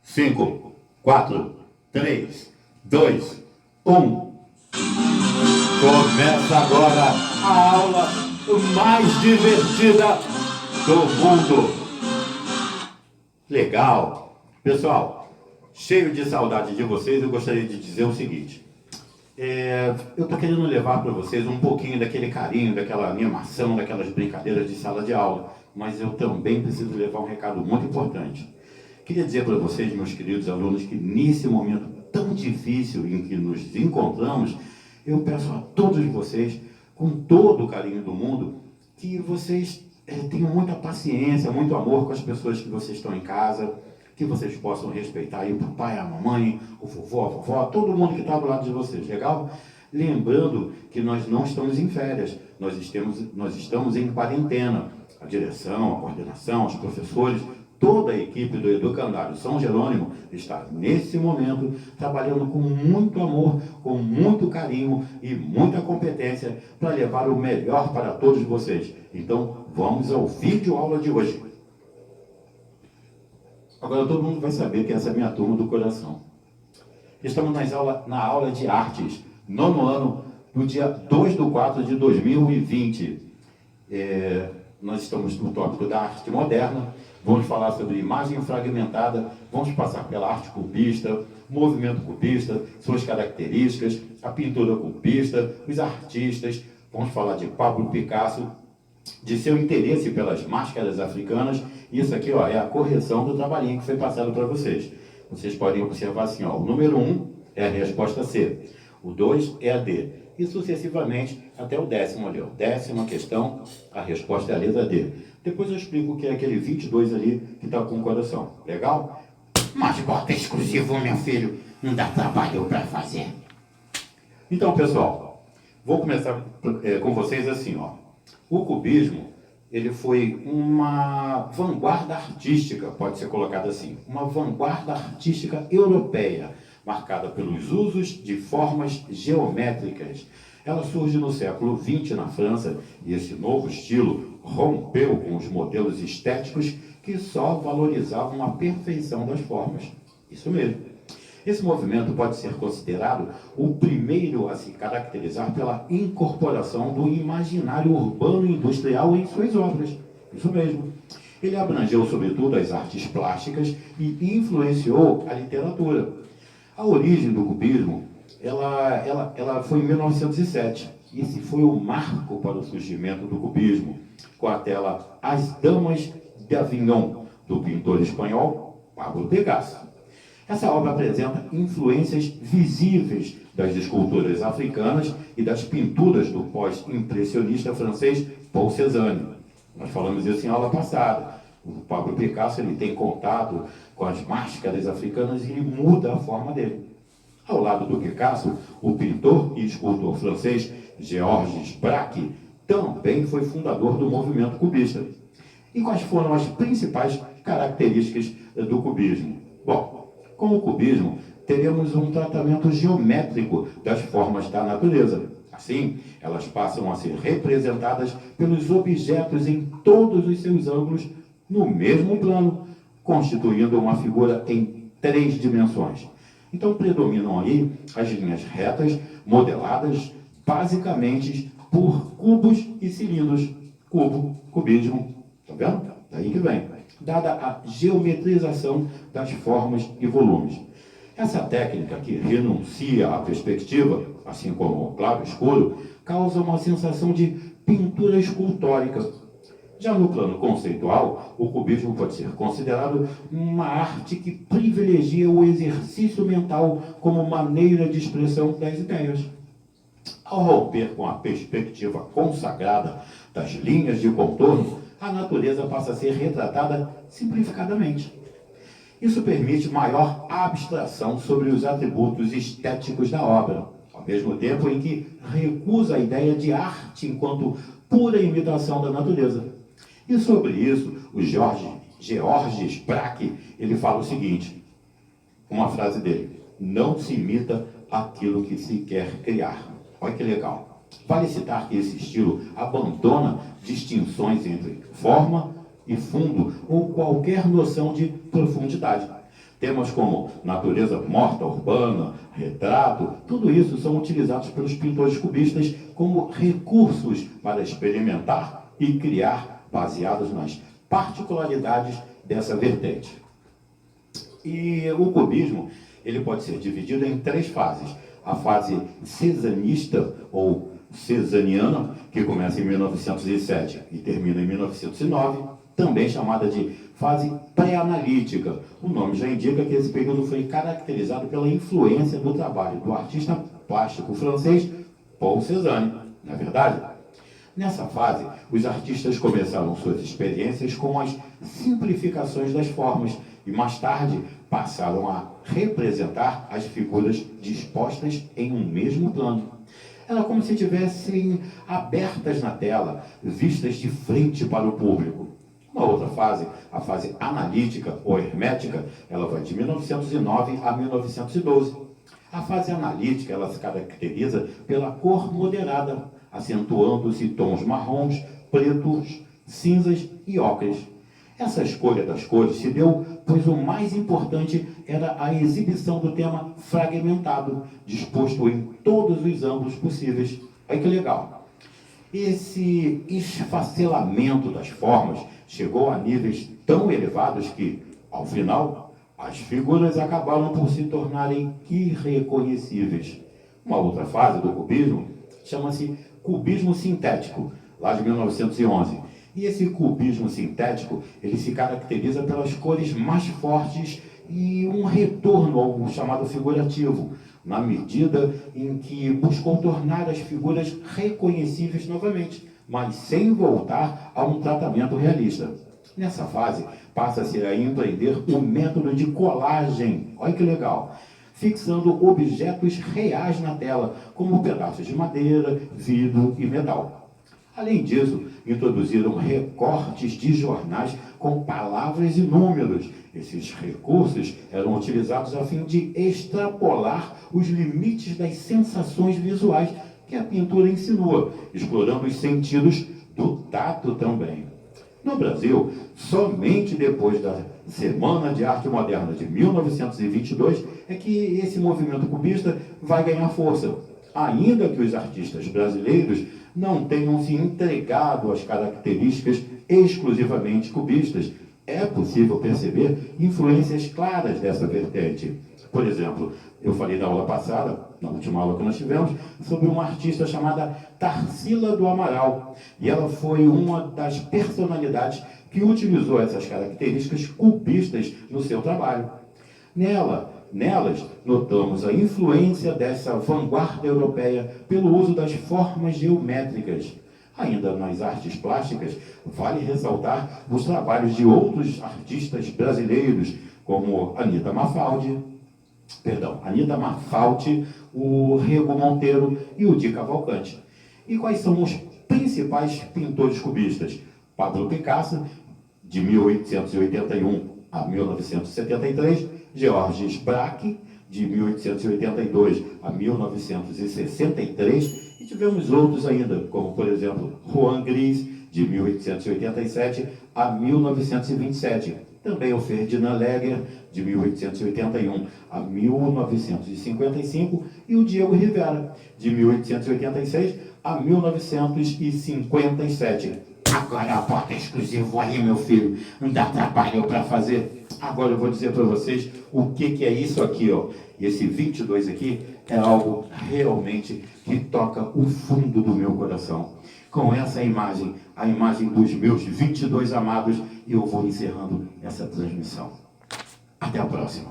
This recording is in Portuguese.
5, 4, 3, 2, 1. Começa agora a aula mais divertida do mundo. Legal. Pessoal, cheio de saudade de vocês, eu gostaria de dizer o seguinte. Eu estou querendo levar para vocês um pouquinho daquele carinho, daquela animação, daquelas brincadeiras de sala de aula, mas eu também preciso levar um recado muito importante. Queria dizer para vocês, meus queridos alunos, que nesse momento tão difícil em que nos encontramos, eu peço a todos vocês, com todo o carinho do mundo, que vocês tenham muita paciência, muito amor com as pessoas que vocês estão em casa, que vocês possam respeitar aí o papai, a mamãe, o vovô, a vovó, todo mundo que está do lado de vocês, legal? Lembrando que nós não estamos em férias, nós estamos em quarentena. A direção, a coordenação, os professores, toda a equipe do Educandário São Jerônimo está, nesse momento, trabalhando com muito amor, com muito carinho e muita competência para levar o melhor para todos vocês. Então, vamos ao vídeo aula de hoje. Agora todo mundo vai saber que essa é a minha turma do coração. Estamos na aula de artes, nono ano, no dia 2/4 de 2020. Nós estamos no tópico da arte moderna, vamos falar sobre imagem fragmentada, vamos passar pela arte cubista, movimento cubista, suas características, a pintura cubista, os artistas, vamos falar de Pablo Picasso, de seu interesse pelas máscaras africanas. Isso aqui é a correção do trabalhinho que foi passado para vocês. Vocês podem observar assim, o número 1 é a resposta C, o 2 é a D, e sucessivamente até o 10º ali, 10ª questão, a resposta é a letra D. Depois eu explico o que é aquele 22 ali que está com o coração, legal? Mas bota exclusivo, meu filho, não dá trabalho para fazer. Então, pessoal, vou começar com vocês assim, O cubismo, ele foi uma vanguarda artística, pode ser colocado assim, uma vanguarda artística europeia, marcada pelos usos de formas geométricas. Ela surge no século XX na França, e esse novo estilo rompeu com os modelos estéticos que só valorizavam a perfeição das formas. Isso mesmo. Esse movimento pode ser considerado o primeiro a se caracterizar pela incorporação do imaginário urbano e industrial em suas obras. Isso mesmo. Ele abrangeu, sobretudo, as artes plásticas e influenciou a literatura. A origem do cubismo, ela foi em 1907. Esse foi o marco para o surgimento do cubismo, com a tela As Damas de Avignon, do pintor espanhol Pablo Picasso. Essa obra apresenta influências visíveis das esculturas africanas e das pinturas do pós-impressionista francês Paul Cézanne. Nós falamos isso em aula passada. O Pablo Picasso ele tem contato com as máscaras africanas e ele muda a forma dele. Ao lado do Picasso, o pintor e escultor francês Georges Braque também foi fundador do movimento cubista. E quais foram as principais características do cubismo? Bom, com o cubismo, teremos um tratamento geométrico das formas da natureza. Assim, elas passam a ser representadas pelos objetos em todos os seus ângulos no mesmo plano, constituindo uma figura em 3 dimensões. Então, predominam aí as linhas retas, modeladas basicamente por cubos e cilindros. Cubo, cubismo, tá vendo? Daí que vem. Dada a geometrização das formas e volumes. Essa técnica, que renuncia à perspectiva, assim como o claro escuro, causa uma sensação de pintura escultórica. Já no plano conceitual, o cubismo pode ser considerado uma arte que privilegia o exercício mental como maneira de expressão das ideias. Ao romper com a perspectiva consagrada das linhas de contorno, a natureza passa a ser retratada simplificadamente. Isso permite maior abstração sobre os atributos estéticos da obra, ao mesmo tempo em que recusa a ideia de arte enquanto pura imitação da natureza. E sobre isso, o Georges Braque, ele fala o seguinte, uma frase dele: não se imita aquilo que se quer criar. Olha que legal. Vale citar que esse estilo abandona distinções entre forma e fundo ou qualquer noção de profundidade. Temas como natureza morta urbana, retrato, tudo isso são utilizados pelos pintores cubistas como recursos para experimentar e criar, baseados nas particularidades dessa vertente. E o cubismo, ele pode ser dividido em 3 fases. A fase cezanista ou cezaniana, que começa em 1907 e termina em 1909, também chamada de fase pré-analítica. O nome já indica que esse período foi caracterizado pela influência do trabalho do artista plástico francês Paul Cézanne, não é verdade? Nessa fase, os artistas começaram suas experiências com as simplificações das formas e mais tarde passaram a representar as figuras dispostas em um mesmo plano. Era como se estivessem abertas na tela, vistas de frente para o público. Uma outra fase, a fase analítica ou hermética, ela vai de 1909 a 1912. A fase analítica, ela se caracteriza pela cor moderada, acentuando-se tons marrons, pretos, cinzas e ocres. Essa escolha das cores se deu, pois o mais importante era a exibição do tema fragmentado, disposto em todos os ângulos possíveis. Olha que legal! Esse esfacelamento das formas chegou a níveis tão elevados que, ao final, as figuras acabaram por se tornarem irreconhecíveis. Uma outra fase do cubismo chama-se cubismo sintético, lá de 1911. E esse cubismo sintético, ele se caracteriza pelas cores mais fortes e um retorno ao chamado figurativo, na medida em que buscou tornar as figuras reconhecíveis novamente, mas sem voltar a um tratamento realista. Nessa fase, passa-se a empreender o método de colagem, olha que legal, fixando objetos reais na tela, como pedaços de madeira, vidro e metal. Além disso, introduziram recortes de jornais com palavras e números. Esses recursos eram utilizados a fim de extrapolar os limites das sensações visuais que a pintura insinua, explorando os sentidos do tato também. No Brasil, somente depois da Semana de Arte Moderna de 1922 é que esse movimento cubista vai ganhar força, ainda que os artistas brasileiros não tenham se entregado às características exclusivamente cubistas. É possível perceber influências claras dessa vertente. Por exemplo, eu falei na aula passada, na última aula que nós tivemos, sobre uma artista chamada Tarsila do Amaral. E ela foi uma das personalidades que utilizou essas características cubistas no seu trabalho. Nelas, notamos a influência dessa vanguarda europeia pelo uso das formas geométricas. Ainda nas artes plásticas, vale ressaltar os trabalhos de outros artistas brasileiros, como Anita Mafaldi, o Rego Monteiro e o Di Cavalcanti. E quais são os principais pintores cubistas? Pablo Picasso, de 1881 a 1973, Georges Braque, de 1882 a 1963, e tivemos outros ainda, como, por exemplo, Juan Gris, de 1887 a 1927. Também o Ferdinand Legger, de 1881 a 1955, e o Diego Rivera, de 1886 a 1957. Agora a porta é exclusiva aí, meu filho. Não dá trabalho para fazer. Agora eu vou dizer para vocês o que é isso aqui, ó. E esse 22 aqui é algo realmente que toca o fundo do meu coração. Com essa imagem, a imagem dos meus 22 amados, eu vou encerrando essa transmissão. Até a próxima.